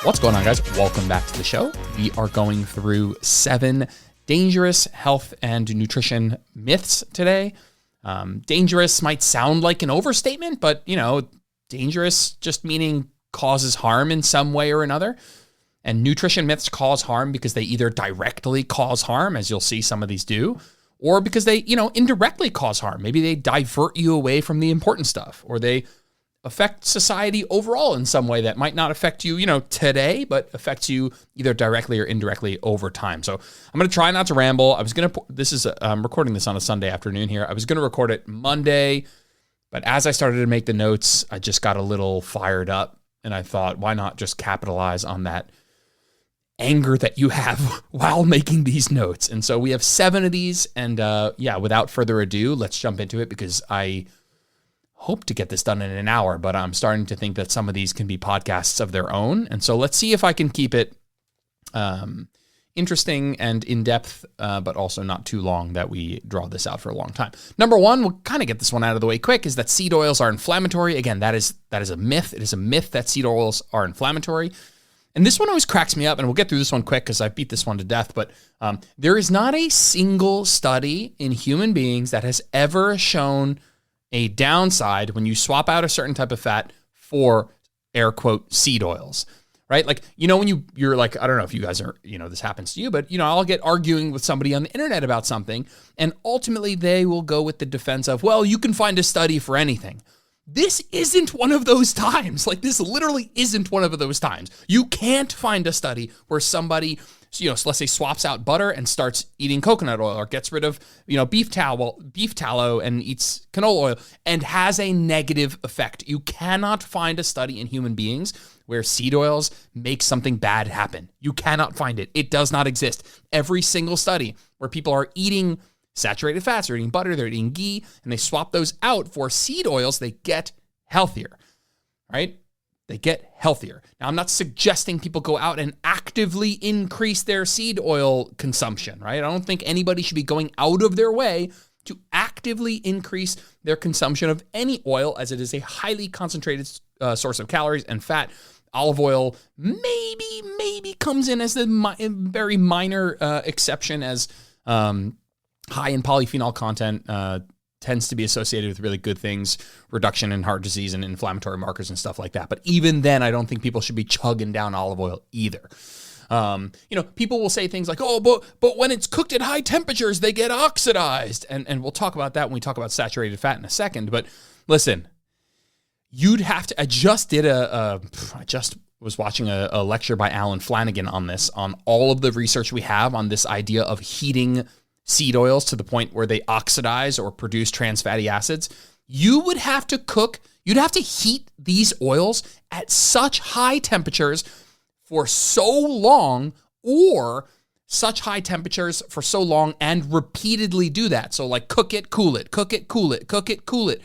What's going on, guys? Welcome back to the show. We are going through 7 dangerous health and nutrition myths today. Dangerous might sound like an overstatement, but, dangerous just meaning causes harm in some way or another. And nutrition myths cause harm because they either directly cause harm, as you'll see some of these do, or because they, indirectly cause harm. Maybe they divert you away from the important stuff, or they affect society overall in some way that might not affect you, today, but affects you either directly or indirectly over time. So I'm going to try not to ramble. I'm recording this on a Sunday afternoon here. I was going to record it Monday, but as I started to make the notes, I just got a little fired up and I thought, why not just capitalize on that anger that you have while making these notes? And so we have 7 of these, and without further ado, let's jump into it, because I hope to get this done in an hour, but I'm starting to think that some of these can be podcasts of their own. And so let's see if I can keep it interesting and in-depth, but also not too long that we draw this out for a long time. Number 1, we'll kind of get this one out of the way quick, is that seed oils are inflammatory. Again, that is a myth. It is a myth that seed oils are inflammatory. And this one always cracks me up, and we'll get through this one quick because I beat this one to death, but there is not a single study in human beings that has ever shown a downside when you swap out a certain type of fat for, air quote, seed oils, right? Like, when you're like, I don't know if you guys are, this happens to you, but, I'll get arguing with somebody on the internet about something, and ultimately they will go with the defense of, well, you can find a study for anything. This isn't one of those times. Like, this literally isn't one of those times. You can't find a study where somebody, so let's say swaps out butter and starts eating coconut oil, or gets rid of, beef tallow and eats canola oil, and has a negative effect. You cannot find a study in human beings where seed oils make something bad happen. You cannot find it. It does not exist. Every single study where people are eating saturated fats, they're eating butter, they're eating ghee, and they swap those out for seed oils, they get healthier, right? They get healthier. Now, I'm not suggesting people go out and actively increase their seed oil consumption, right? I don't think anybody should be going out of their way to actively increase their consumption of any oil, as it is a highly concentrated source of calories and fat. Olive oil maybe comes in as a very minor exception, as high in polyphenol content, tends to be associated with really good things, reduction in heart disease and inflammatory markers and stuff like that. But even then, I don't think people should be chugging down olive oil either. People will say things like, oh, but when it's cooked at high temperatures, they get oxidized. And we'll talk about that when we talk about saturated fat in a second. But listen, you'd have to, I just was watching a lecture by Alan Flanagan on this, on all of the research we have on this idea of heating seed oils to the point where they oxidize or produce trans fatty acids. You'd have to heat these oils at such high temperatures for so long, or such high temperatures for so long and repeatedly do that. So like cook it, cool it, cook it, cool it, cook it, cool it,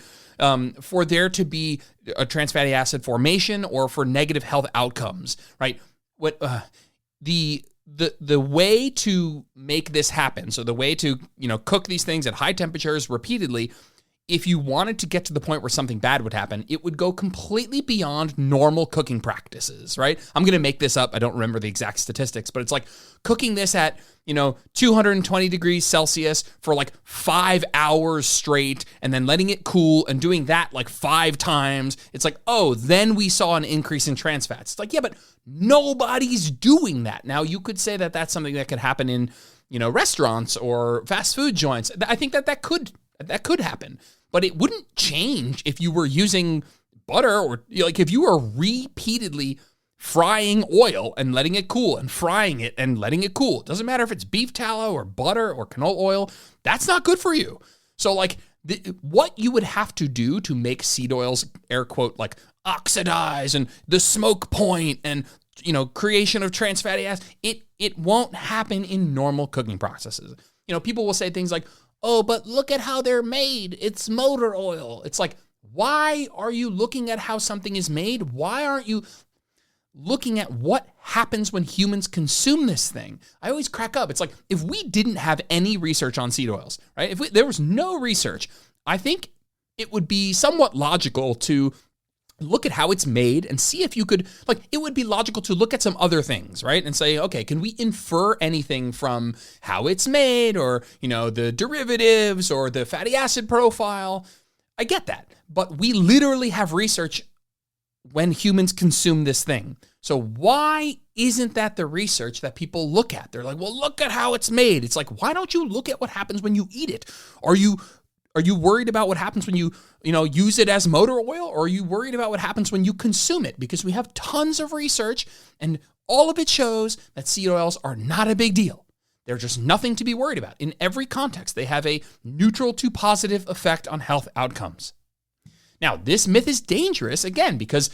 for there to be a trans fatty acid formation or for negative health outcomes, right? The way to make this happen, so the way to, cook these things at high temperatures repeatedly, if you wanted to get to the point where something bad would happen, it would go completely beyond normal cooking practices, right? I'm going to make this up. I don't remember the exact statistics, but it's like cooking this at, 220 degrees Celsius for like 5 hours straight, and then letting it cool and doing that like 5 times. It's like, oh, then we saw an increase in trans fats. It's like, yeah, but nobody's doing that. Now, you could say that that's something that could happen in, restaurants or fast food joints. I think that could happen, but it wouldn't change if you were using butter, or if you were repeatedly frying oil and letting it cool and frying it and letting it cool. It doesn't matter if it's beef tallow or butter or canola oil. That's not good for you. So what you would have to do to make seed oils, air quote, like oxidize and the smoke point and, creation of trans fatty acids, it won't happen in normal cooking processes. People will say things like, oh, but look at how they're made. It's motor oil. It's like, why are you looking at how something is made? Why aren't you looking at what happens when humans consume this thing? I always crack up. It's like, if we didn't have any research on seed oils, right? If there was no research, I think it would be somewhat logical to look at how it's made and see if you could, like, it would be logical to look at some other things, right? And say, okay, can we infer anything from how it's made, or, the derivatives or the fatty acid profile? I get that. But we literally have research when humans consume this thing. So why isn't that the research that people look at? They're like, well, look at how it's made. It's like, why don't you look at what happens when you eat it? Are you worried about what happens when you use it as motor oil, or are you worried about what happens when you consume it? Because we have tons of research, and all of it shows that seed oils are not a big deal. They're just nothing to be worried about. In every context, they have a neutral to positive effect on health outcomes. Now, this myth is dangerous, again, because,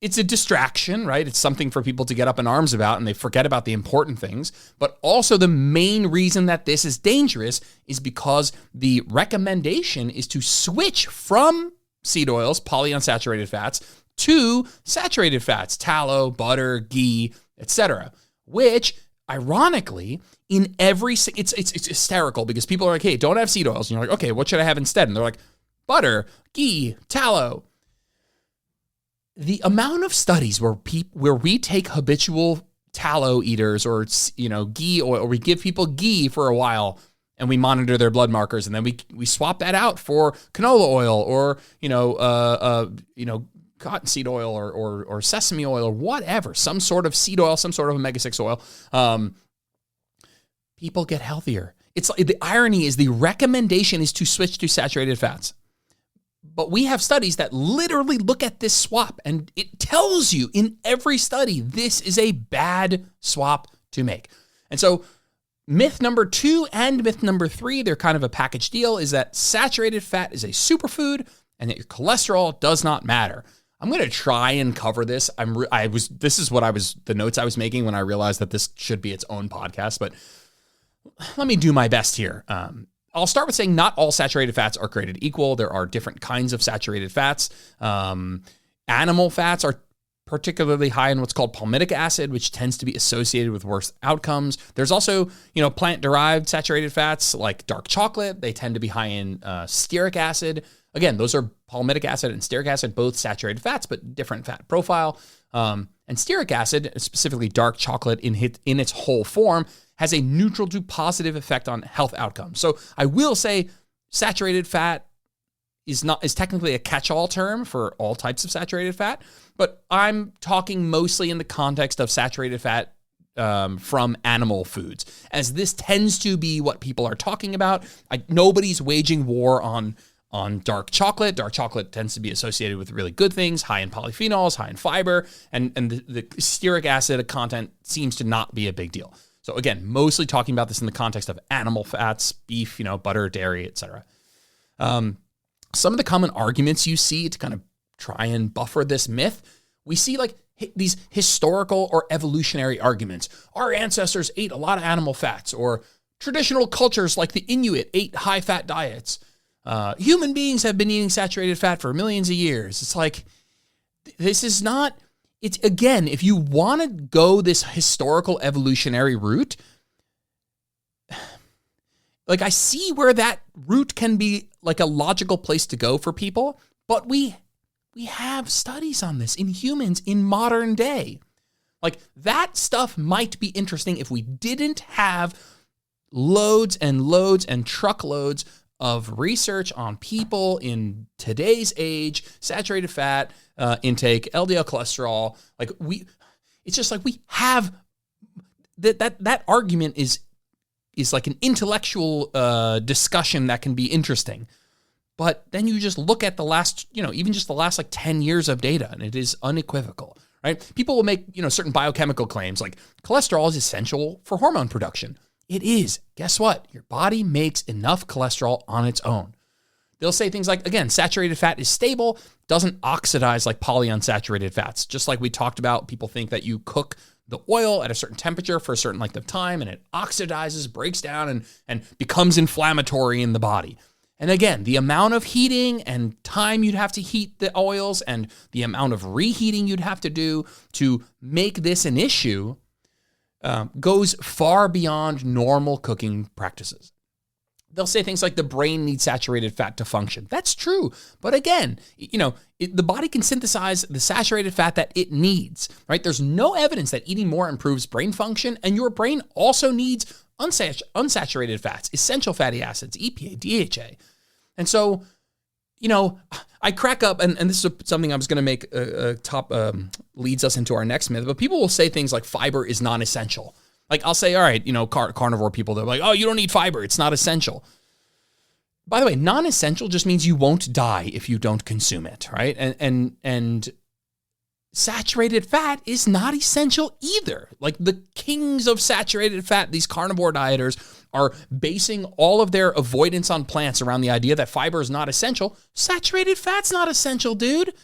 it's a distraction, right? It's something for people to get up in arms about, and they forget about the important things. But also the main reason that this is dangerous is because the recommendation is to switch from seed oils, polyunsaturated fats, to saturated fats, tallow, butter, ghee, etc., which, ironically, it's hysterical, because people are like, hey, don't have seed oils. And you're like, okay, what should I have instead? And they're like, butter, ghee, tallow. The amount of studies where we take habitual tallow eaters, or ghee oil, or we give people ghee for a while and we monitor their blood markers, and then we swap that out for canola oil, or cottonseed oil, or sesame oil, or whatever, some sort of seed oil, some sort of omega-6 oil. People get healthier. It's the irony is the recommendation is to switch to saturated fats. But we have studies that literally look at this swap, and it tells you in every study, this is a bad swap to make. And so myth number 2 and myth number 3, they're kind of a package deal, is that saturated fat is a superfood and that your cholesterol does not matter. I'm going to try and cover this. This is the notes I was making when I realized that this should be its own podcast, but let me do my best here. I'll start with saying not all saturated fats are created equal. There are different kinds of saturated fats. Animal fats are particularly high in what's called palmitic acid, which tends to be associated with worse outcomes. There's also, plant-derived saturated fats like dark chocolate. They tend to be high in stearic acid. Again, those are palmitic acid and stearic acid, both saturated fats, but different fat profile. And stearic acid, specifically dark chocolate in its whole form, has a neutral to positive effect on health outcomes. So I will say saturated fat is technically a catch-all term for all types of saturated fat, but I'm talking mostly in the context of saturated fat from animal foods, as this tends to be what people are talking about. Nobody's waging war on dark chocolate. Dark chocolate tends to be associated with really good things, high in polyphenols, high in fiber, and the stearic acid content seems to not be a big deal. So again, mostly talking about this in the context of animal fats, beef, butter, dairy, etc. Some of the common arguments you see to kind of try and buffer this myth, we see like these historical or evolutionary arguments. Our ancestors ate a lot of animal fats, or traditional cultures like the Inuit ate high-fat diets. Human beings have been eating saturated fat for millions of years. It's like, this is not... It's, again, if you want to go this historical evolutionary route, like, I see where that route can be like a logical place to go for people, but we have studies on this in humans in modern day. Like, that stuff might be interesting if we didn't have loads and loads and truckloads of research on people in today's age, saturated fat intake, LDL cholesterol. Like, it's just like we have that argument is like an intellectual discussion that can be interesting. But then you just look at the last, even just the last like 10 years of data, and it is unequivocal, right? People will make, certain biochemical claims like cholesterol is essential for hormone production. It is. Guess what? Your body makes enough cholesterol on its own. They'll say things like, again, saturated fat is stable, doesn't oxidize like polyunsaturated fats. Just like we talked about, people think that you cook the oil at a certain temperature for a certain length of time and it oxidizes, breaks down, and becomes inflammatory in the body. And again, the amount of heating and time you'd have to heat the oils and the amount of reheating you'd have to do to make this an issue goes far beyond normal cooking practices. They'll say things like the brain needs saturated fat to function. That's true. But again, the body can synthesize the saturated fat that it needs, right? There's no evidence that eating more improves brain function, and your brain also needs unsaturated fats, essential fatty acids, EPA, DHA. And so, I crack up, and this is something I was going to make leads us into our next myth, but people will say things like fiber is non-essential. Like I'll say, all right, carnivore people, they're like, oh, you don't need fiber. It's not essential. By the way, non-essential just means you won't die if you don't consume it, right? And saturated fat is not essential either. Like the kings of saturated fat, these carnivore dieters are basing all of their avoidance on plants around the idea that fiber is not essential. Saturated fat's not essential, dude.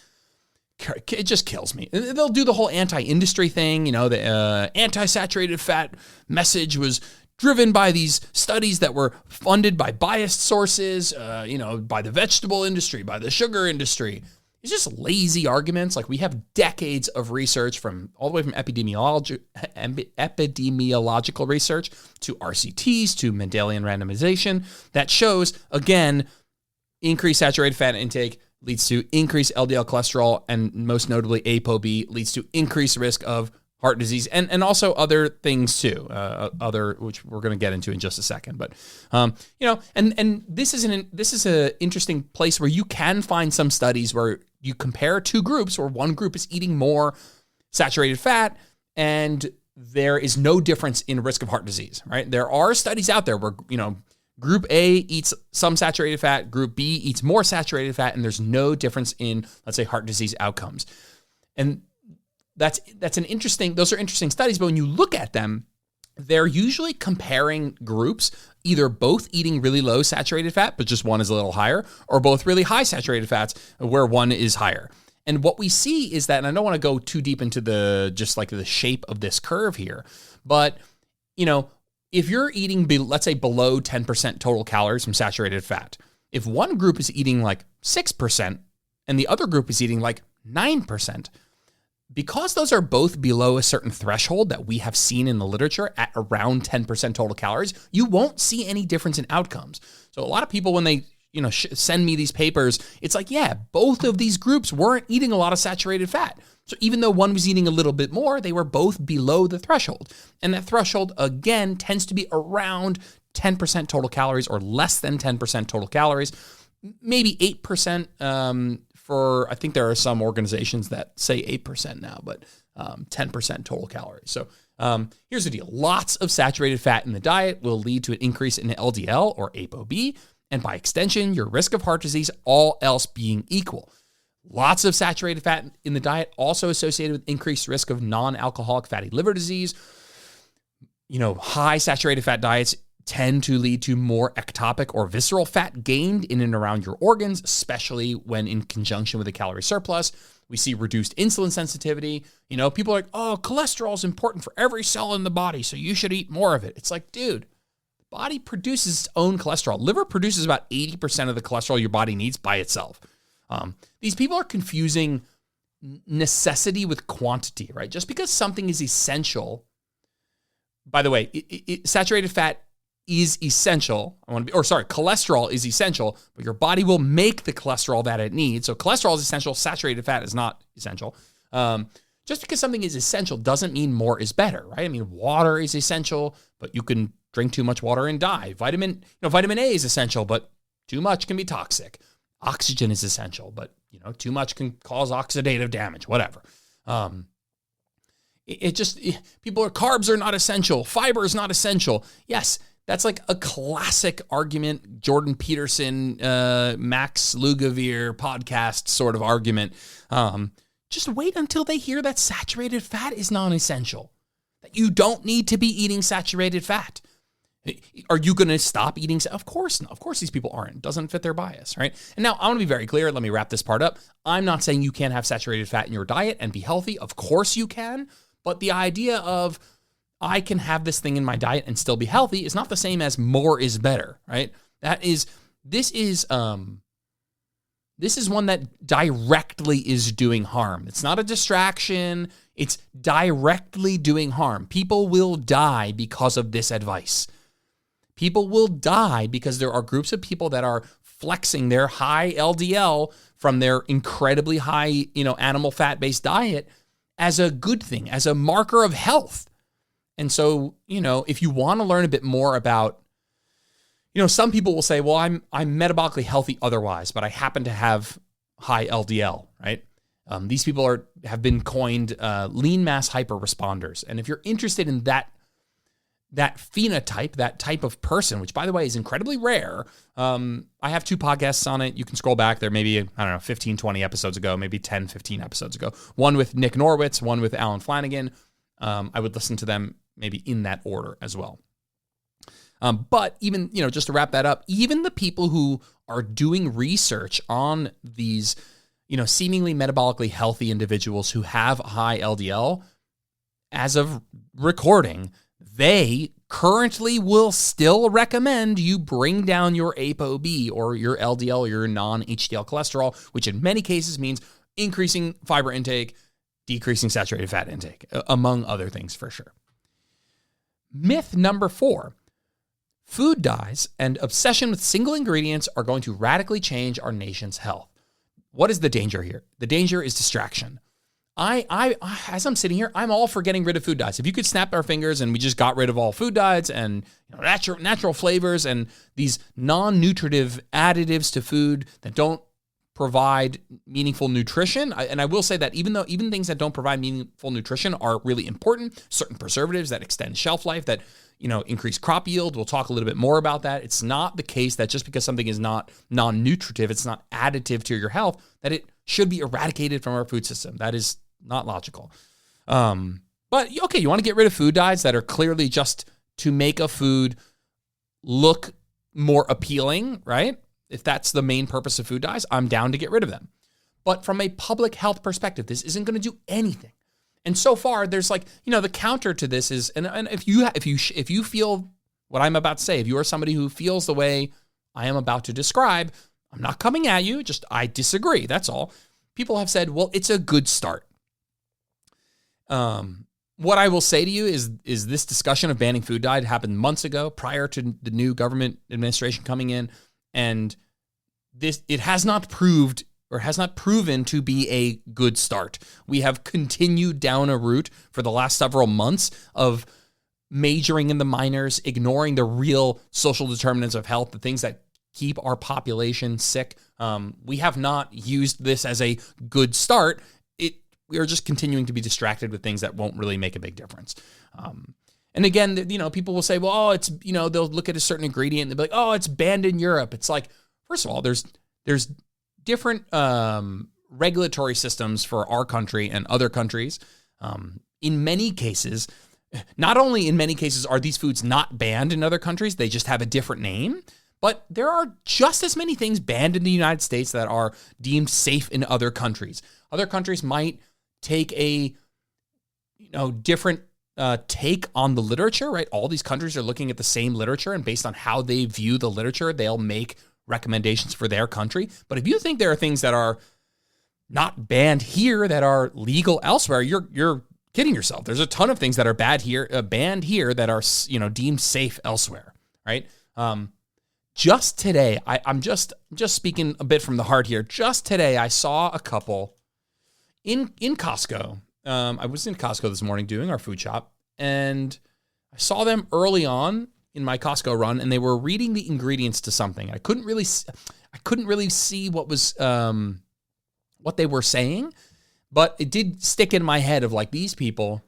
It just kills me. They'll do the whole anti-industry thing. The anti-saturated fat message was driven by these studies that were funded by biased sources, by the vegetable industry, by the sugar industry. It's just lazy arguments. Like we have decades of research all the way from epidemiological research to RCTs to Mendelian randomization that shows, again, increased saturated fat intake leads to increased LDL cholesterol, and most notably ApoB leads to increased risk of heart disease and also other things too, which we're going to get into in just a second. But and this is an interesting place where you can find some studies where you compare two groups, where one group is eating more saturated fat and there is no difference in risk of heart disease. Right? There are studies out there where Group A eats some saturated fat, Group B eats more saturated fat, and there's no difference in, let's say, heart disease outcomes. And those are interesting studies, but when you look at them, they're usually comparing groups, either both eating really low saturated fat, but just one is a little higher, or both really high saturated fats where one is higher. And what we see is that, and I don't want to go too deep into the shape of this curve here, but, if you're eating, let's say, below 10% total calories from saturated fat, if one group is eating like 6% and the other group is eating like 9%, because those are both below a certain threshold that we have seen in the literature at around 10% total calories, you won't see any difference in outcomes. So a lot of people, when they send me these papers, it's like, yeah, both of these groups weren't eating a lot of saturated fat. So even though one was eating a little bit more, they were both below the threshold. And that threshold, again, tends to be around 10% total calories or less than 10% total calories, maybe 8% I think there are some organizations that say 8% now, but 10% total calories. So here's the deal. Lots of saturated fat in the diet will lead to an increase in LDL or ApoB, and by extension, your risk of heart disease, all else being equal. Lots of saturated fat in the diet also associated with increased risk of non-alcoholic fatty liver disease. High saturated fat diets tend to lead to more ectopic or visceral fat gained in and around your organs, especially when in conjunction with a calorie surplus. We see reduced insulin sensitivity. People are like, oh, cholesterol is important for every cell in the body, so you should eat more of it. It's like, dude, the body produces its own cholesterol. Liver produces about 80% of the cholesterol your body needs by itself. These people are confusing necessity with quantity, right? Just because something is essential, by the way, saturated fat is essential. Cholesterol is essential, but your body will make the cholesterol that it needs. So cholesterol is essential. Saturated fat is not essential. Just because something is essential doesn't mean more is better, right? I mean, water is essential, but you can drink too much water and die. Vitamin A is essential, but too much can be toxic. Oxygen is essential, but too much can cause oxidative damage, whatever. Carbs are not essential. Fiber is not essential. Yes, that's like a classic argument, Jordan Peterson, Max Lugavere podcast sort of argument. Just wait until they hear that saturated fat is non-essential, that you don't need to be eating saturated fat. Are you going to stop eating? Of course not. Of course these people aren't. It doesn't fit their bias, right? And now I want to be very clear. Let me wrap this part up. I'm not saying you can't have saturated fat in your diet and be healthy. Of course you can. But the idea of I can have this thing in my diet and still be healthy is not the same as more is better, right? This is one that directly is doing harm. It's not a distraction. It's directly doing harm. People will die because of this advice. People will die because there are groups of people that are flexing their high LDL from their incredibly high, animal fat-based diet as a good thing, as a marker of health. And so, if you want to learn a bit more about, some people will say, well, I'm metabolically healthy otherwise, but I happen to have high LDL, right? These people have been coined lean mass hyper-responders. And if you're interested in that phenotype, that type of person, which by the way is incredibly rare. I have 2 podcasts on it. You can scroll back there maybe, 15, 20 episodes ago, maybe 10, 15 episodes ago. One with Nick Norwitz, one with Alan Flanagan. I would listen to them maybe in that order as well. But even, just to wrap that up, even the people who are doing research on these, seemingly metabolically healthy individuals who have high LDL, as of recording, they currently will still recommend you bring down your ApoB or your LDL, or your non-HDL cholesterol, which in many cases means increasing fiber intake, decreasing saturated fat intake, among other things for sure. Myth number 4, food dyes and obsession with single ingredients are going to radically change our nation's health. What is the danger here? The danger is distraction. As I'm sitting here, I'm all for getting rid of food dyes. If you could snap our fingers and we just got rid of all food dyes and natural flavors and these non-nutritive additives to food that don't provide meaningful nutrition, and I will say that even things that don't provide meaningful nutrition are really important, certain preservatives that extend shelf life, that increase crop yield. We'll talk a little bit more about that. It's not the case that just because something is not non-nutritive, it's not additive to your health, that it should be eradicated from our food system. That is not logical. But okay, you want to get rid of food dyes that are clearly just to make a food look more appealing, right? If that's the main purpose of food dyes, I'm down to get rid of them. But from a public health perspective, this isn't going to do anything. And so far, there's the counter to this is, and if you feel what I'm about to say, if you are somebody who feels the way I am about to describe, I'm not coming at you, just I disagree, that's all. People have said, well, it's a good start. What I will say to you is this discussion of banning food dye happened months ago, prior to the new government administration coming in, and it has not proved or has not proven to be a good start. We have continued down a route for the last several months of majoring in the minors, ignoring the real social determinants of health, the things that keep our population sick. We have not used this as a good start. We are just continuing to be distracted with things that won't really make a big difference. And again, people will say, well, it's, they'll look at a certain ingredient and they'll be like, oh, it's banned in Europe. It's like, first of all, there's different regulatory systems for our country and other countries. In many cases, not only in many cases are these foods not banned in other countries, they just have a different name, but there are just as many things banned in the United States that are deemed safe in other countries. Other countries might take a different take on the literature, right? All these countries are looking at the same literature, and based on how they view the literature, they'll make recommendations for their country. But if you think there are things that are not banned here that are legal elsewhere, you're kidding yourself. There's a ton of things that are banned here that are deemed safe elsewhere, right? Just today, I'm just speaking a bit from the heart here. Just today, I saw a couple in Costco. I was in Costco this morning doing our food shop, and I saw them early on in my Costco run, and they were reading the ingredients to something. I couldn't really see what was what they were saying, but it did stick in my head of like, these people,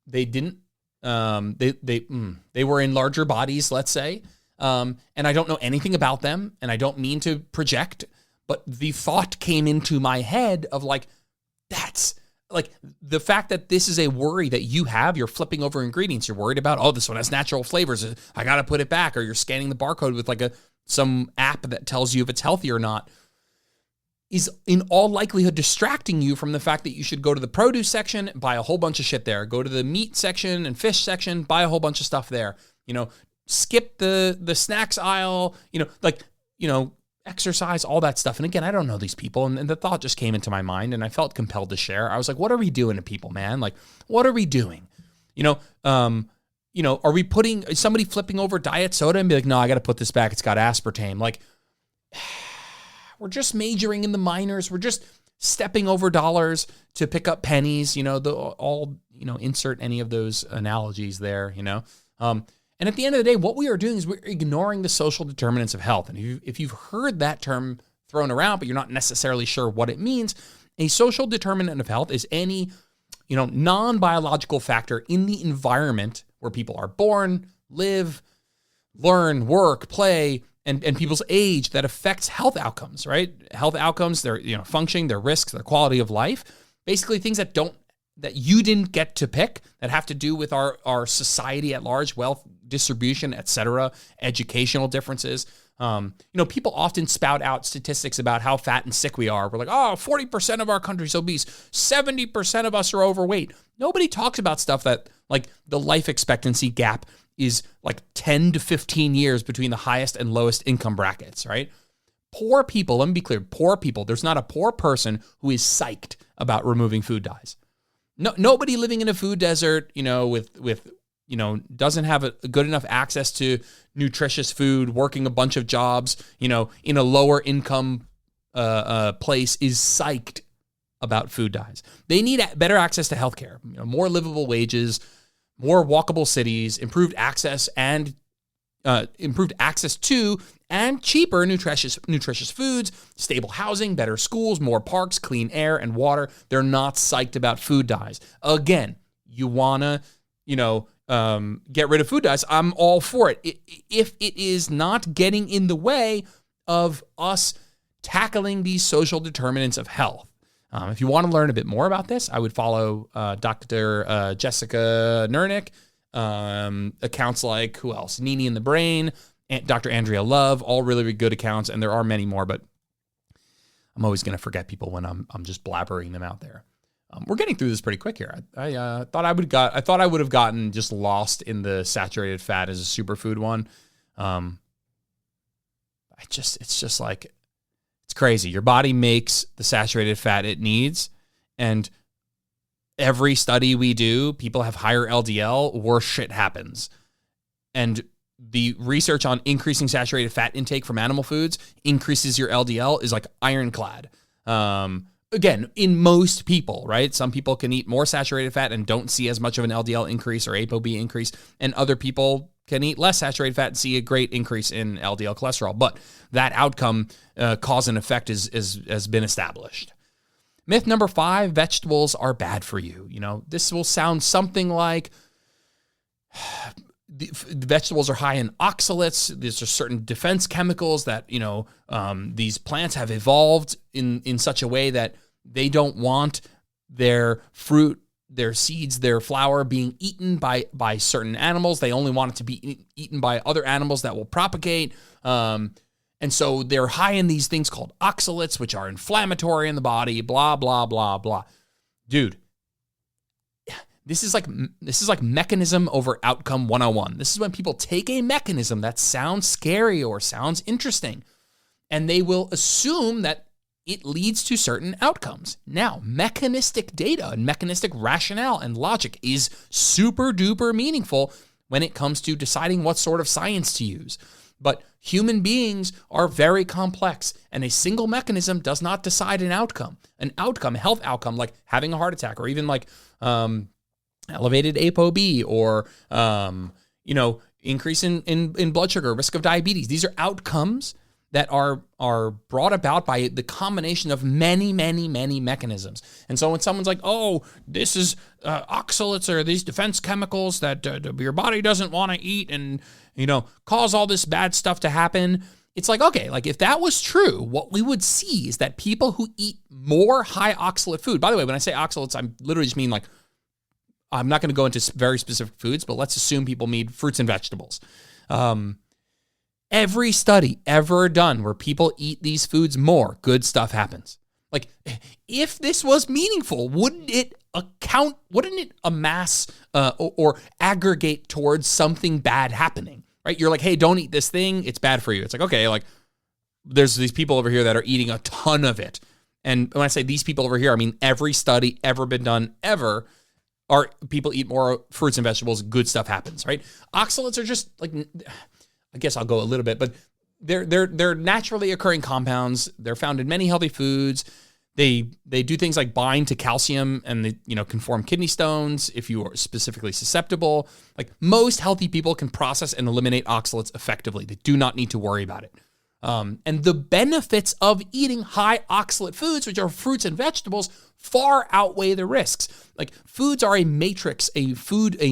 they didn't they were in larger bodies, let's say, and I don't know anything about them, and I don't mean to project, but the thought came into my head of like, that's like the fact that this is a worry that you have. You're flipping over ingredients. You're worried about, oh, this one has natural flavors, I got to put it back. Or you're scanning the barcode with like some app that tells you if it's healthy or not, is in all likelihood distracting you from the fact that you should go to the produce section, buy a whole bunch of shit there. Go to the meat section and fish section, buy a whole bunch of stuff there. Skip the snacks aisle, exercise, all that stuff. And again, I don't know these people. And the thought just came into my mind and I felt compelled to share. I was like, what are we doing to people, man? Like, what are we doing? are we putting somebody flipping over diet soda and be like, no, I got to put this back. It's got aspartame. Like, we're just majoring in the minors. We're just stepping over dollars to pick up pennies. Insert any of those analogies there. And at the end of the day, what we are doing is we're ignoring the social determinants of health. And if you've heard that term thrown around, but you're not necessarily sure what it means, a social determinant of health is any, non-biological factor in the environment where people are born, live, learn, work, play, and people's age that affects health outcomes, right? Health outcomes, their functioning, their risks, their quality of life, basically things that you didn't get to pick, that have to do with our society at large, wealth distribution, et cetera, educational differences. People often spout out statistics about how fat and sick we are. We're like, 40% of our country's obese, 70% of us are overweight. Nobody talks about stuff that, like, the life expectancy gap is like 10 to 15 years between the highest and lowest income brackets, right? Poor people, let me be clear, poor people, there's not a poor person who is psyched about removing food dyes. No, nobody living in a food desert, with doesn't have a good enough access to nutritious food, working a bunch of jobs, in a lower income place is psyched about food dyes. They need better access to healthcare, more livable wages, more walkable cities, improved access to and cheaper nutritious foods, stable housing, better schools, more parks, clean air and water. They're not psyched about food dyes. Again, you wanna, get rid of food dyes. I'm all for it. If it is not getting in the way of us tackling these social determinants of health. If you want to learn a bit more about this, I would follow Dr. Jessica Nernick, accounts like, who else? Nini in the Brain, Dr. Andrea Love, all really, really good accounts, and there are many more, but I'm always going to forget people when I'm just blabbering them out there. We're getting through this pretty quick here. I thought I would have gotten just lost in the saturated fat as a superfood one. It's just like, it's crazy. Your body makes the saturated fat it needs, and every study we do, people have higher LDL, worse shit happens. And the research on increasing saturated fat intake from animal foods increases your LDL is like ironclad. Again, in most people, right? Some people can eat more saturated fat and don't see as much of an LDL increase or ApoB increase, and other people can eat less saturated fat and see a great increase in LDL cholesterol. But that outcome, cause and effect, has been established. Myth number 5, vegetables are bad for you. This will sound something like, the vegetables are high in oxalates. There's just certain defense chemicals that, these plants have evolved in such a way that they don't want their fruit, their seeds, their flour being eaten by certain animals. They only want it to be eaten by other animals that will propagate. And so they're high in these things called oxalates, which are inflammatory in the body, blah, blah, blah, blah. Dude, this is like mechanism over outcome 101. This is when people take a mechanism that sounds scary or sounds interesting, and they will assume that it leads to certain outcomes. Now, mechanistic data and mechanistic rationale and logic is super duper meaningful when it comes to deciding what sort of science to use. But human beings are very complex, and a single mechanism does not decide an outcome. An outcome, health outcome, like having a heart attack, or even like elevated ApoB, or increase in blood sugar, risk of diabetes. These are outcomes that are brought about by the combination of many, many, many mechanisms. And so when someone's like, oh, this is oxalates or these defense chemicals that your body doesn't want to eat and, cause all this bad stuff to happen, it's like, okay, like if that was true, what we would see is that people who eat more high oxalate food, by the way, when I say oxalates, I literally just mean like, I'm not going to go into very specific foods, but let's assume people need fruits and vegetables. Every study ever done where people eat these foods more, good stuff happens. Like, if this was meaningful, wouldn't it amass or aggregate towards something bad happening, right? You're like, hey, don't eat this thing. It's bad for you. It's like, okay, like there's these people over here that are eating a ton of it. And when I say these people over here, I mean every study ever been done ever or people eat more fruits and vegetables, good stuff happens, right? Oxalates are just like, I guess I'll go a little bit, but they're naturally occurring compounds. They're found in many healthy foods. They do things like bind to calcium and they, can form kidney stones if you are specifically susceptible. Like most healthy people can process and eliminate oxalates effectively. They do not need to worry about it. And the benefits of eating high oxalate foods, which are fruits and vegetables, far outweigh the risks. Like foods are a matrix, a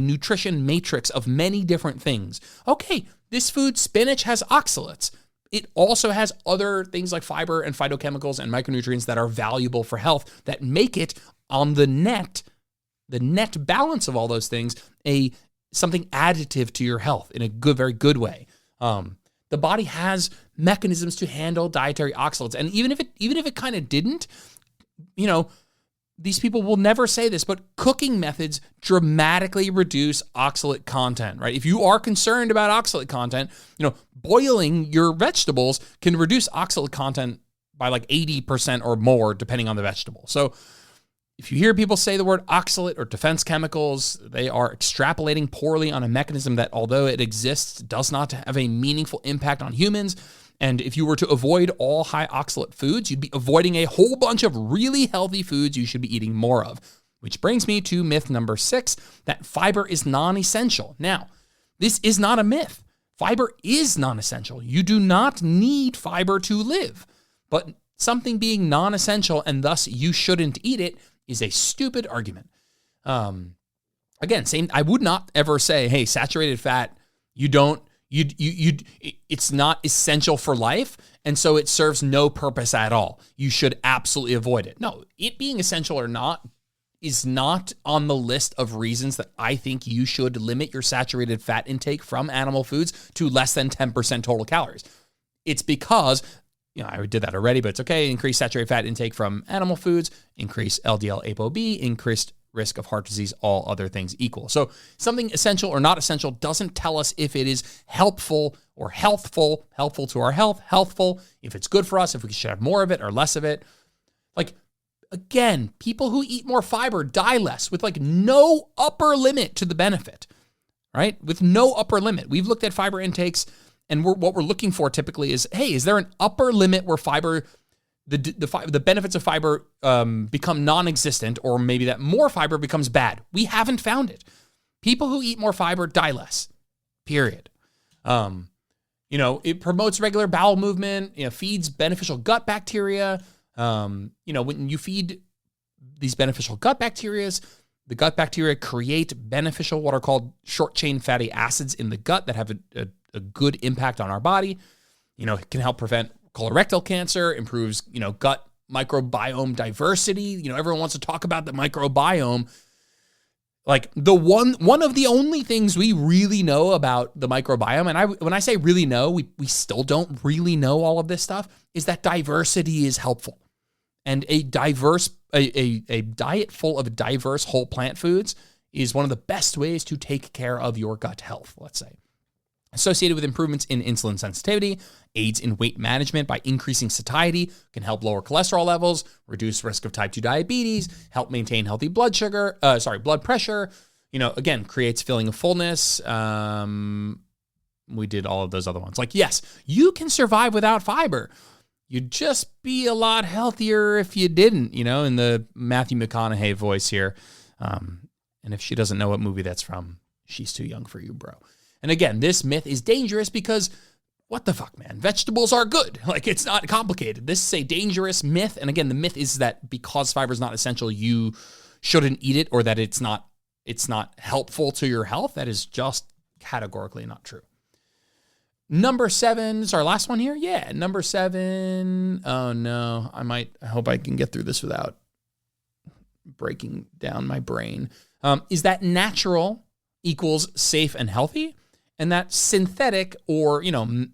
nutrition matrix of many different things. Okay, this food, spinach, has oxalates. It also has other things like fiber and phytochemicals and micronutrients that are valuable for health that make it on the net balance of all those things, something additive to your health in a very good way. The body has mechanisms to handle dietary oxalates. And even if it kind of didn't, these people will never say this, but cooking methods dramatically reduce oxalate content, right? If you are concerned about oxalate content, boiling your vegetables can reduce oxalate content by like 80% or more, depending on the vegetable. So if you hear people say the word oxalate or defense chemicals, they are extrapolating poorly on a mechanism that, although it exists, does not have a meaningful impact on humans. And if you were to avoid all high oxalate foods, you'd be avoiding a whole bunch of really healthy foods you should be eating more of. Which brings me to myth number 6, that fiber is non-essential. Now, this is not a myth. Fiber is non-essential. You do not need fiber to live. But something being non-essential and thus you shouldn't eat it is a stupid argument. Again, I would not ever say, hey, saturated fat, it's not essential for life, and so it serves no purpose at all. You should absolutely avoid it. No, it being essential or not is not on the list of reasons that I think you should limit your saturated fat intake from animal foods to less than 10% total calories. It's because, I did that already, but it's okay. Increase saturated fat intake from animal foods, increase LDL ApoB, increased risk of heart disease, all other things equal. So something essential or not essential doesn't tell us if it is helpful or helpful to our health, healthful, if it's good for us, if we should have more of it or less of it. Like, again, people who eat more fiber die less with like no upper limit to the benefit, right? With no upper limit. We've looked at fiber intakes, and what we're looking for typically is, hey, is there an upper limit where fiber, the benefits of fiber become non-existent, or maybe that more fiber becomes bad? We haven't found it. People who eat more fiber die less, period. It promotes regular bowel movement, feeds beneficial gut bacteria. When you feed these beneficial gut bacteria, the gut bacteria create beneficial, what are called short-chain fatty acids in the gut that have a good impact on our body. It can help prevent colorectal cancer, improves, gut microbiome diversity. Everyone wants to talk about the microbiome. Like one of the only things we really know about the microbiome, and when I say really know, we still don't really know all of this stuff, is that diversity is helpful. And a diet full of diverse whole plant foods is one of the best ways to take care of your gut health, let's say. Associated with improvements in insulin sensitivity, aids in weight management by increasing satiety, can help lower cholesterol levels, reduce risk of type 2 diabetes, help maintain healthy blood pressure, again, creates feeling of fullness. We did all of those other ones. Like, yes, you can survive without fiber. You'd just be a lot healthier if you didn't, in the Matthew McConaughey voice here. And if she doesn't know what movie that's from, she's too young for you, bro. And again, this myth is dangerous because what the fuck, man? Vegetables are good. Like, it's not complicated. This is a dangerous myth. And again, the myth is that because fiber is not essential, you shouldn't eat it, or that it's not helpful to your health. That is just categorically not true. Number 7 is our last one here. Yeah, number 7. Oh no, I hope I can get through this without breaking down my brain. Is that natural equals safe and healthy, and that synthetic or,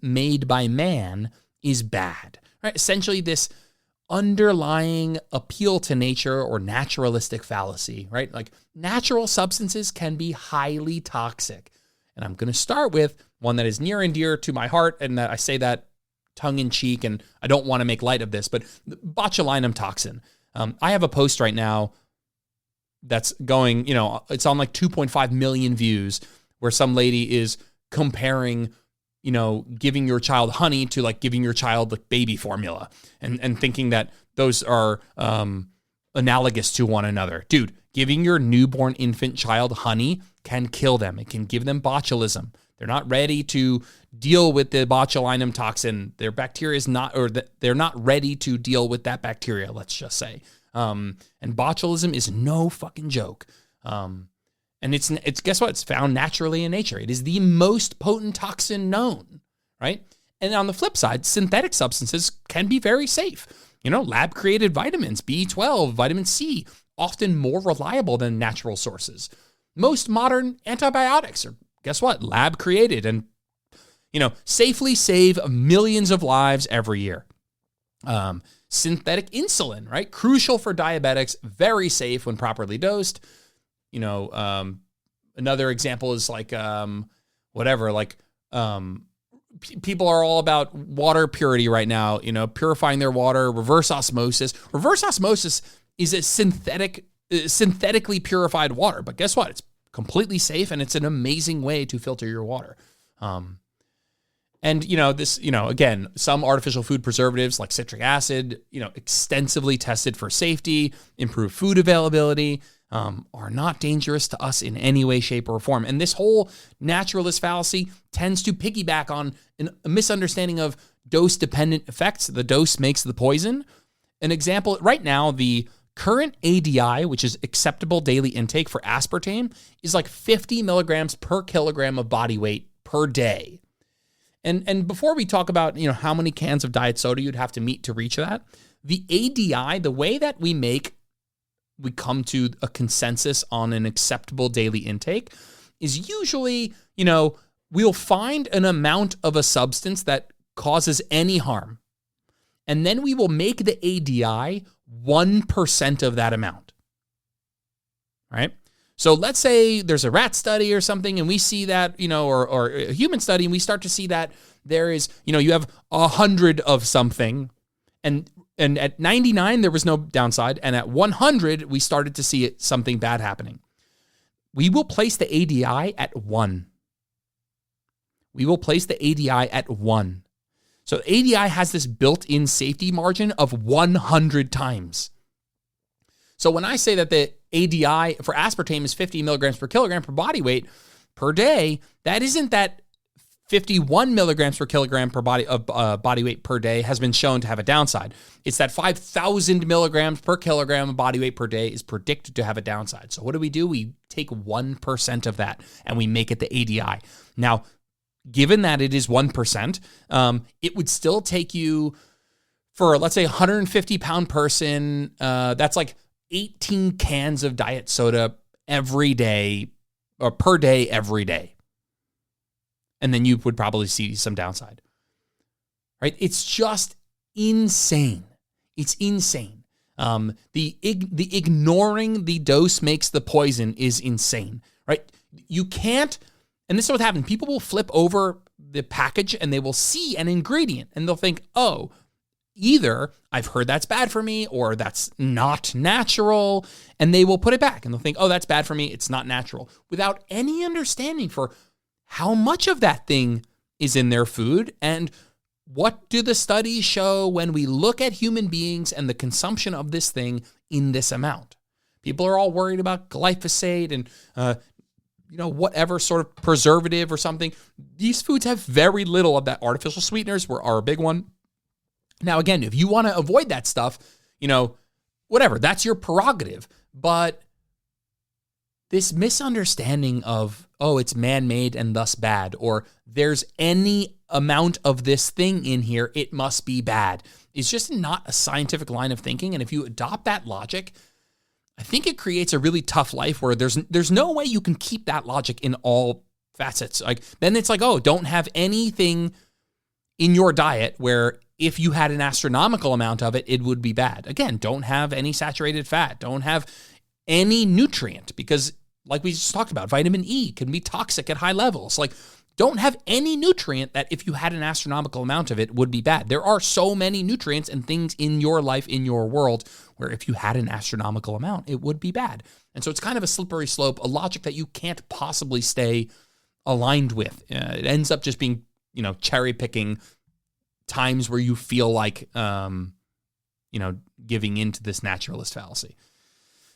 made by man is bad, right? Essentially this underlying appeal to nature or naturalistic fallacy, right? Like, natural substances can be highly toxic. And I'm going to start with one that is near and dear to my heart, and that I say that tongue in cheek, and I don't want to make light of this, but botulinum toxin. I have a post right now that's going, it's on like 2.5 million views, where some lady is comparing, giving your child honey to like giving your child like baby formula, and thinking that those are analogous to one another. Dude, giving your newborn infant child honey can kill them. It can give them botulism. They're not ready to deal with the botulinum toxin. Their bacteria is not, or they're not ready to deal with that bacteria, let's just say. And botulism is no fucking joke. And it's guess what? It's found naturally in nature. It is the most potent toxin known, right? And on the flip side, synthetic substances can be very safe. Lab-created vitamins, B12, vitamin C, often more reliable than natural sources. Most modern antibiotics are, guess what? Lab-created and, safely save millions of lives every year. Synthetic insulin, right? Crucial for diabetics, very safe when properly dosed. Another example is like, people are all about water purity right now, purifying their water, reverse osmosis. Reverse osmosis is a synthetically purified water, but guess what? It's completely safe, and it's an amazing way to filter your water. Again, some artificial food preservatives like citric acid, extensively tested for safety, improve food availability, are not dangerous to us in any way, shape, or form. And this whole naturalist fallacy tends to piggyback on a misunderstanding of dose-dependent effects. The dose makes the poison. An example, right now, the current ADI, which is acceptable daily intake for aspartame, is like 50 milligrams per kilogram of body weight per day. And before we talk about, how many cans of diet soda you'd have to meet to reach that, the ADI, the way that we come to a consensus on an acceptable daily intake is usually, we'll find an amount of a substance that causes any harm. And then we will make the ADI 1% of that amount, right? So let's say there's a rat study or something, and we see that, or a human study, and we start to see that there is, you have 100 of something, and at 99, there was no downside, and at 100, we started to see something bad happening. We will place the ADI at 1. We will place the ADI at 1. So ADI has this built-in safety margin of 100 times. So when I say that the ADI for aspartame is 50 milligrams per kilogram per body weight per day, that isn't that 51 milligrams per kilogram per body weight per day has been shown to have a downside. It's that 5,000 milligrams per kilogram of body weight per day is predicted to have a downside. So what do? We take 1% of that and we make it the ADI. Now, given that it is 1%, it would still take you, for let's say 150-pound person, that's like 18 cans of diet soda every day, or per day every day. And then you would probably see some downside, right? It's just insane. It's insane. The ignoring the dose makes the poison is insane, right? You can't, and this is what happens. People will flip over the package and they will see an ingredient and they'll think, oh, either I've heard that's bad for me or that's not natural, and they will put it back and they'll think, oh, that's bad for me, it's not natural, without any understanding for how much of that thing is in their food and what do the studies show when we look at human beings and the consumption of this thing in this amount. People are all worried about glyphosate and whatever sort of preservative or something. These foods have very little of that. Artificial sweeteners are a big one. Now, again, if you want to avoid that stuff, whatever, that's your prerogative. But this misunderstanding of, oh, it's man-made and thus bad, or there's any amount of this thing in here, it must be bad, is just not a scientific line of thinking. And if you adopt that logic, I think it creates a really tough life where there's no way you can keep that logic in all facets. Like, then it's like, oh, don't have anything in your diet where if you had an astronomical amount of it, it would be bad. Again, don't have any saturated fat. Don't have any nutrient because, like we just talked about, vitamin E can be toxic at high levels. Like, don't have any nutrient that if you had an astronomical amount of it would be bad. There are so many nutrients and things in your life, in your world, where if you had an astronomical amount, it would be bad. And so it's kind of a slippery slope, a logic that you can't possibly stay aligned with. It ends up just being, cherry picking times where you feel like, giving into this naturalist fallacy.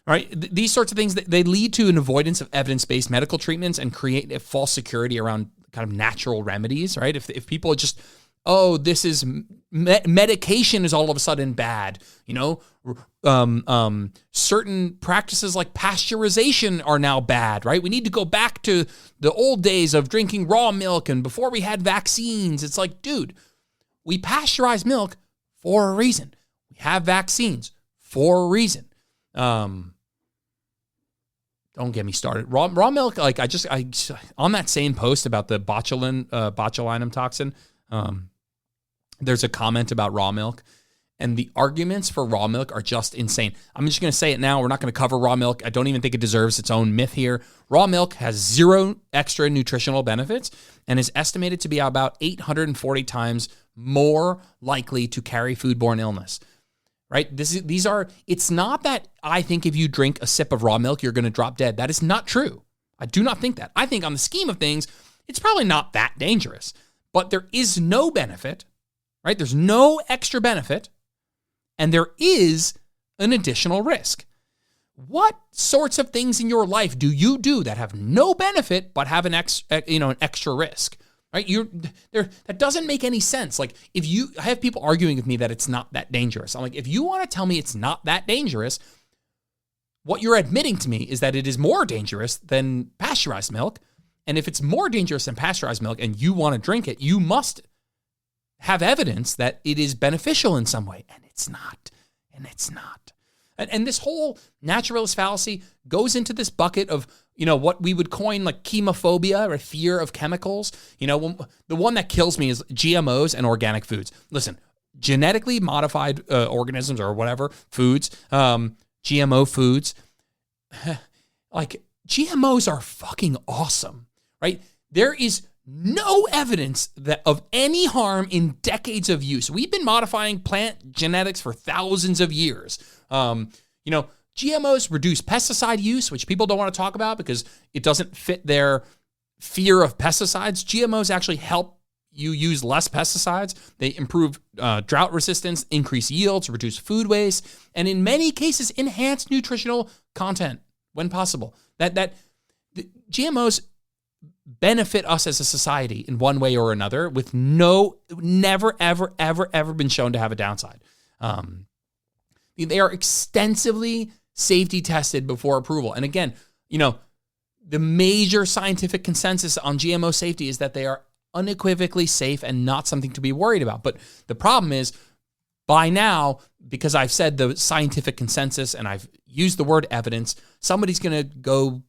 All right, these sorts of things, they lead to an avoidance of evidence-based medical treatments and create a false security around kind of natural remedies, right? If people are just, this is medication is all of a sudden bad, certain practices like pasteurization are now bad, right? We need to go back to the old days of drinking raw milk and before we had vaccines. It's like, dude, we pasteurize milk for a reason. We have vaccines for a reason. Don't get me started. Raw milk, like I on that same post about the botulinum toxin, there's a comment about raw milk, and the arguments for raw milk are just insane. I'm just going to say it now. We're not going to cover raw milk. I don't even think it deserves its own myth here. Raw milk has 0 extra nutritional benefits and is estimated to be about 840 times more likely to carry foodborne illness. Right? It's not that I think if you drink a sip of raw milk, you're going to drop dead. That is not true. I do not think that. I think on the scheme of things, it's probably not that dangerous, but there is no benefit, right? There's no extra benefit, and there is an additional risk. What sorts of things in your life do you do that have no benefit but have an extra risk? Right? That doesn't make any sense. Like I have people arguing with me that it's not that dangerous. I'm like, if you want to tell me it's not that dangerous, what you're admitting to me is that it is more dangerous than pasteurized milk. And if it's more dangerous than pasteurized milk and you want to drink it, you must have evidence that it is beneficial in some way. And it's not. And this whole naturalist fallacy goes into this bucket of, what we would coin like chemophobia or fear of chemicals. The one that kills me is GMOs and organic foods. Listen, genetically modified organisms or whatever, foods, GMO foods, like GMOs are fucking awesome, right? There is no evidence of any harm in decades of use. We've been modifying plant genetics for thousands of years. GMOs reduce pesticide use, which people don't want to talk about because it doesn't fit their fear of pesticides. GMOs actually help you use less pesticides. They improve drought resistance, increase yields, reduce food waste, and in many cases, enhance nutritional content when possible. That GMOs benefit us as a society in one way or another with never, ever, ever, ever been shown to have a downside. They are extensively safety tested before approval. And again, the major scientific consensus on GMO safety is that they are unequivocally safe and not something to be worried about. But the problem is, by now, because I've said the scientific consensus and I've used the word evidence, somebody's going to go,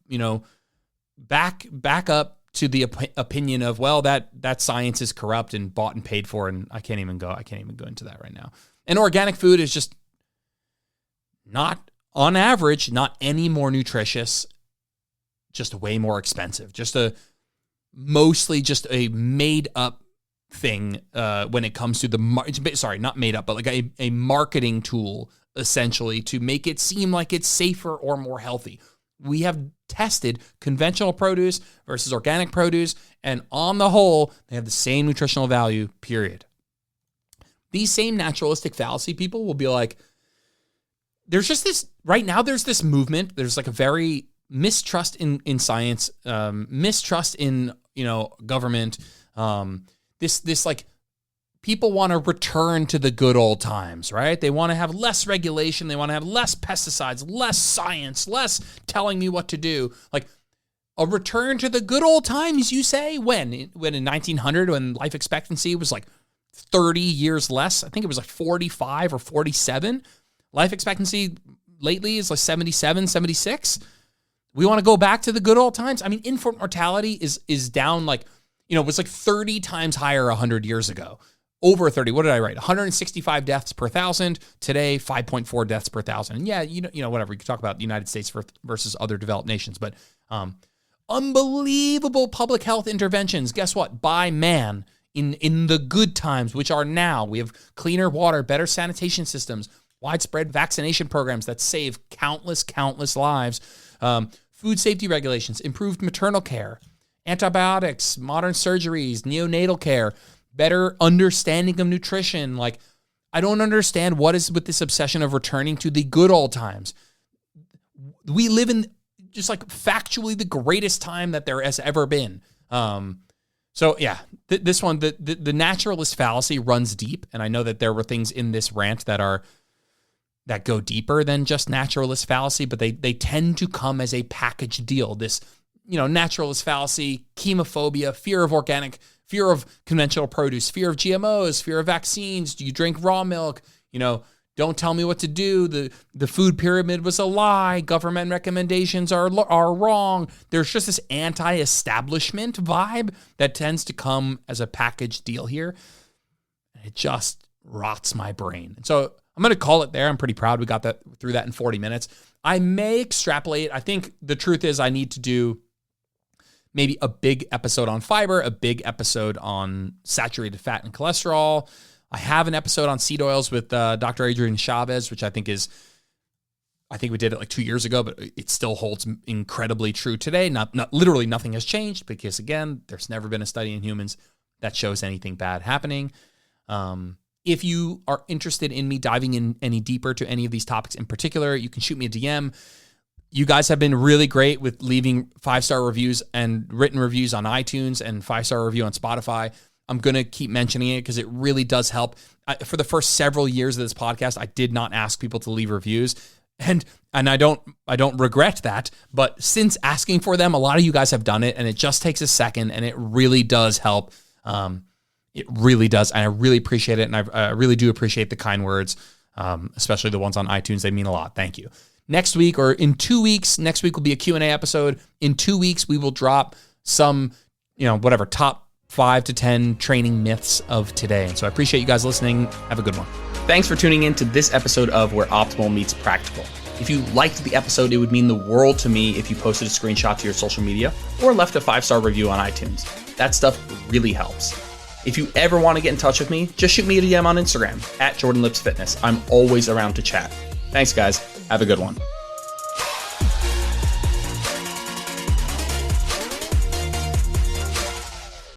back up to the opinion of, well, that science is corrupt and bought and paid for, and I can't even go into that right now. And organic food is just not, on average, not any more nutritious, just way more expensive. Mostly just a made up thing when it comes to not made up, but like a marketing tool, essentially, to make it seem like it's safer or more healthy. We have tested conventional produce versus organic produce, and on the whole, they have the same nutritional value, period. These same naturalistic fallacy people will be like, there's just this, right now there's this movement, there's like a very mistrust in science, mistrust in, government, this like, people want to return to the good old times, right? They want to have less regulation, they want to have less pesticides, less science, less telling me what to do. Like, a return to the good old times, you say? When in 1900, when life expectancy was like 30 years less, I think it was like 45 or 47. Life expectancy lately is like 77, 76. We want to go back to the good old times. I mean, infant mortality is down like, it was like 30 times higher 100 years ago. Over 30. What did I write? 165 deaths per thousand. Today, 5.4 deaths per thousand. And yeah, whatever. You could talk about the United States versus other developed nations, but unbelievable public health interventions. Guess what? By man in the good times, which are now. We have cleaner water, better sanitation systems, widespread vaccination programs that save countless lives, food safety regulations, improved maternal care, antibiotics, modern surgeries, neonatal care, better understanding of nutrition. Like, I don't understand what is with this obsession of returning to the good old times. We live in just like factually the greatest time that there has ever been. So yeah, this one, the naturalist fallacy runs deep. And I know that there were things in this rant that go deeper than just naturalist fallacy, but they tend to come as a package deal. This, naturalist fallacy, chemophobia, fear of conventional produce, fear of GMOs, fear of vaccines. Do you drink raw milk? Don't tell me what to do. The food pyramid was a lie. Government recommendations are wrong. There's just this anti-establishment vibe that tends to come as a package deal here. It just rots my brain. And so I'm going to call it there. I'm pretty proud we got through that in 40 minutes. I may extrapolate. I think the truth is I need to do maybe a big episode on fiber, a big episode on saturated fat and cholesterol. I have an episode on seed oils with Dr. Adrian Chavez, which I think we did it like 2 years ago, but it still holds incredibly true today. Not literally nothing has changed because, again, there's never been a study in humans that shows anything bad happening. If you are interested in me diving in any deeper to any of these topics in particular, you can shoot me a DM. You guys have been really great with leaving 5-star reviews and written reviews on iTunes and 5-star review on Spotify. I'm going to keep mentioning it because it really does help. For the first several years of this podcast, I did not ask people to leave reviews. And I don't regret that. But since asking for them, a lot of you guys have done it, and it just takes a second, and it really does help. It really does. And I really appreciate it. And I really do appreciate the kind words, especially the ones on iTunes. They mean a lot. Thank you. Next week or in 2 weeks, next week will be a Q&A episode. In 2 weeks, we will drop some, top 5 to 10 training myths of today. And so I appreciate you guys listening. Have a good one. Thanks for tuning in to this episode of Where Optimal Meets Practical. If you liked the episode, it would mean the world to me if you posted a screenshot to your social media or left a 5-star review on iTunes. That stuff really helps. If you ever want to get in touch with me, just shoot me a DM on Instagram @JordanLipsFitness. I'm always around to chat. Thanks, guys. Have a good one.